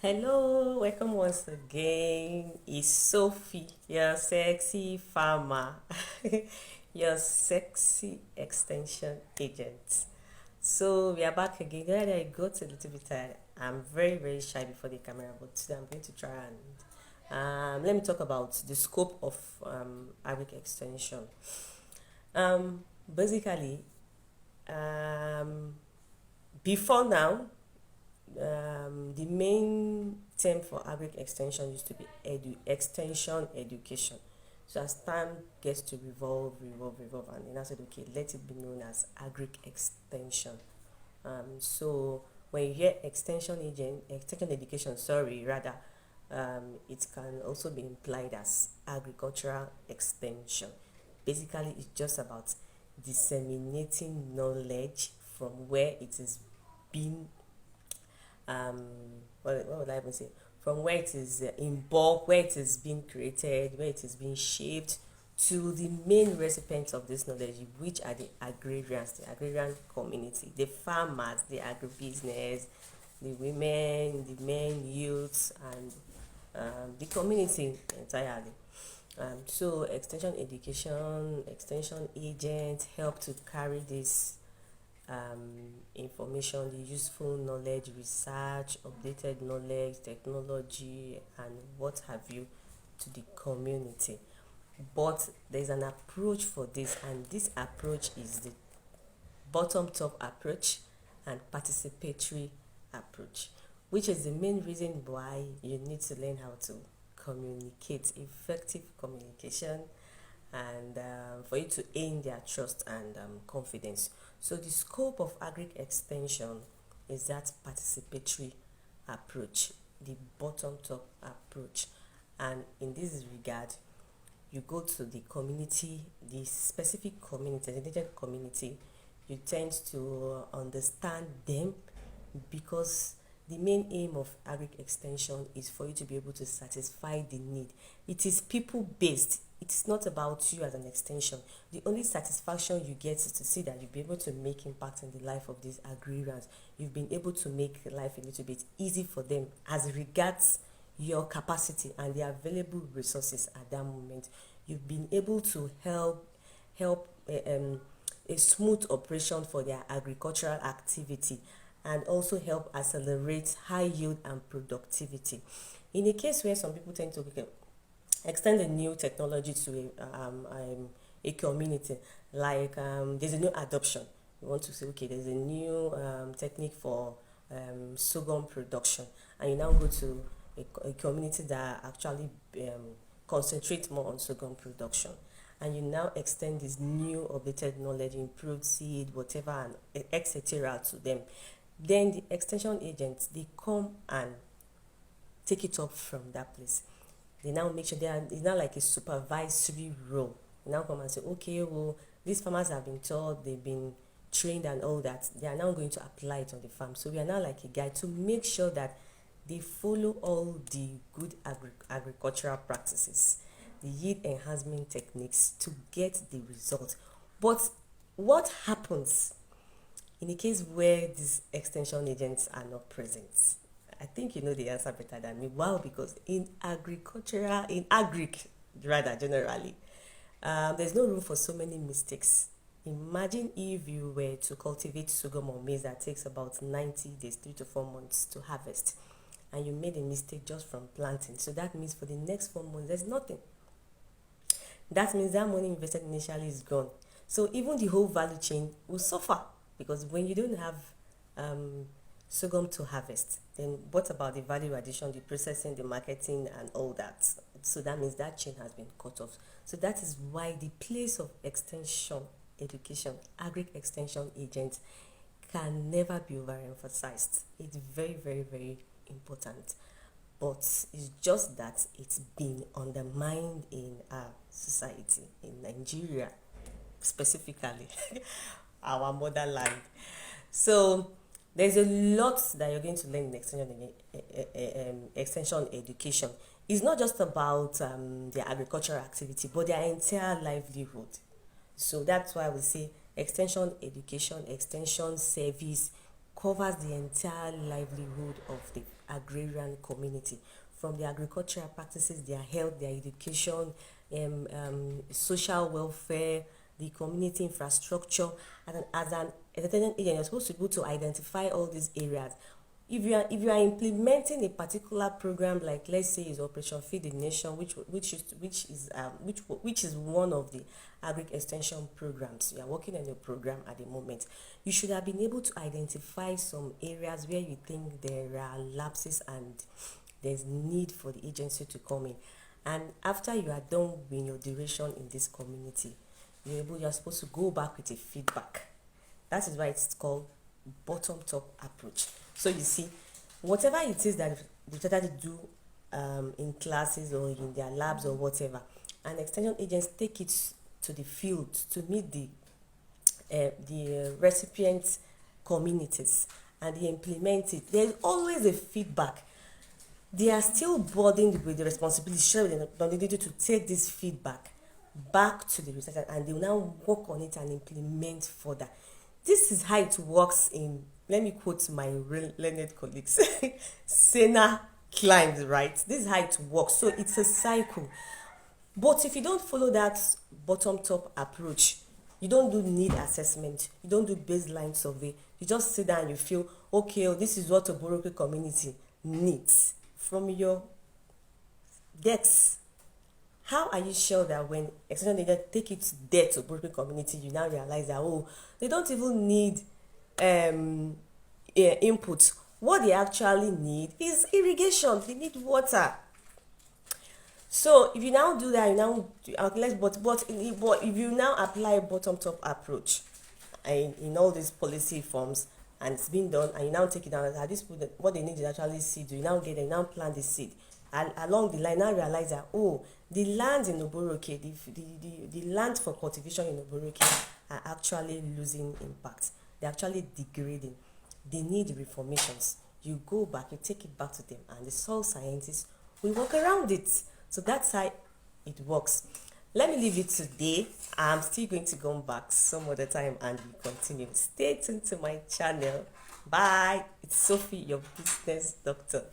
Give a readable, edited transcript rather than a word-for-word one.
Hello, welcome once again. It's Sophie, your sexy farmer, your sexy extension agent. So we are back again. The other day I got a little bit tired. I'm very, very shy before the camera, but today I'm going to try and let me talk about the scope of agric extension. Basically, um, before now, the main term for agric extension used to be extension education. So as time gets to revolve, and then I said, okay, let it be known as agric extension. So when you hear extension education, sorry, rather, it can also be implied as agricultural extension. Basically, it's just about disseminating knowledge from where it is being um what would I even say, from where it is in bulk, where it is being created, where it is being shaped, to the main recipients of this knowledge, which are the agrarians, the agrarian community, the farmers, the agribusiness, the women, the men, youths, and the community entirely. So extension education, extension agents help to carry this information, the useful knowledge, research, updated knowledge, technology, and what have you to the community. But there's an approach for this, and this approach is the bottom top approach and participatory approach, which is the main reason why you need to learn how to communicate, effective communication, and for you to gain their trust and confidence. So the scope of agric extension is that participatory approach, the bottom top approach. And in this regard, you go to the community, the specific community, designated community, you tend to understand them, because the main aim of agric extension is for you to be able to satisfy the need. It is people based. It's not about you as an extension. The only satisfaction you get is to see that you've been able to make impact in the life of these agrarians. You've been able to make life a little bit easy for them as regards your capacity and the available resources at that moment. You've been able to help a smooth operation for their agricultural activity, and also help accelerate high yield and productivity. In a case where some people tend to extend a new technology to a community, like there's a new adoption. You want to say, okay, there's a new technique for sorghum production, and you now go to a community that actually concentrate more on sorghum production, and you now extend this new updated knowledge, improved seed, whatever, and etc. to them. Then the extension agents, they come and take it up from that place. They now make sure it's now like a supervisory role. They now come and say, okay, well, these farmers have been taught, they've been trained and all that. They are now going to apply it on the farm. So we are now like a guide to make sure that they follow all the good agricultural practices, the yield enhancement techniques to get the result. But what happens in a case where these extension agents are not present? I think you know the answer better than me. Wow, because in agric rather generally, there's no room for so many mistakes. Imagine if you were to cultivate sorghum or maize that takes about 90 days, 3 to 4 months to harvest, and you made a mistake just from planting. So that means for the next 4 months, there's nothing. That means that money invested initially is gone. So even the whole value chain will suffer, because when you don't have um, sorghum to harvest, then what about the value addition, the processing, the marketing, and all that? So that means that chain has been cut off. So that is why the place of extension education, agric extension agents, can never be overemphasized. It's very, very, very important. But it's just that it's been undermined in our society, in Nigeria specifically, our motherland. So there's a lot that you're going to learn in extension education. It's not just about their agricultural activity, but their entire livelihood. So that's why we say extension education, extension service covers the entire livelihood of the agrarian community, from their agricultural practices, their health, their education, social welfare, the community infrastructure. And as an entertainment agent, you're supposed to be able to identify all these areas. If you are implementing a particular program, like let's say is Operation Feed the Nation, which is one of the agri extension programs, you are working on your program at the moment, you should have been able to identify some areas where you think there are lapses and there's need for the agency to come in. And after you are done with your duration in this community, you're supposed to go back with a feedback. That is why it's called bottom-top approach. So you see, whatever it is that they try to do in classes or in their labs or whatever, and extension agents take it to the field to meet the recipient communities, and they implement it. There's always a feedback. They are still burdened with the responsibility, to take this feedback back to the researcher, and they will now work on it and implement further. This is how it works in, let me quote my learned colleagues, Sena climbs, right? This is how it works. So it's a cycle. But if you don't follow that bottom-top approach, you don't do need assessment, you don't do baseline survey, you just sit down and you feel, okay, this is what a Oboroke community needs from your decks. How are you sure that when extension agents take it there to Oboroke community, you now realize that, they don't even need input? What they actually need is irrigation. They need water. So if you now do that, but if you now apply a bottom-top approach in all these policy forms, and it's been done, and you now take it down, at this point, what they need is actually seed. You now get them, you now plant the seed. And along the line, now realize that, the land in Oboroke, the land for cultivation in Oboroke are actually losing impact. They're actually degrading. They need reformations. You go back, you take it back to them, and the soil scientists will work around it. So that's how it works. Let me leave it today. I'm still going to come back some other time and we continue. Stay tuned to my channel. Bye. It's Sophie, your business doctor.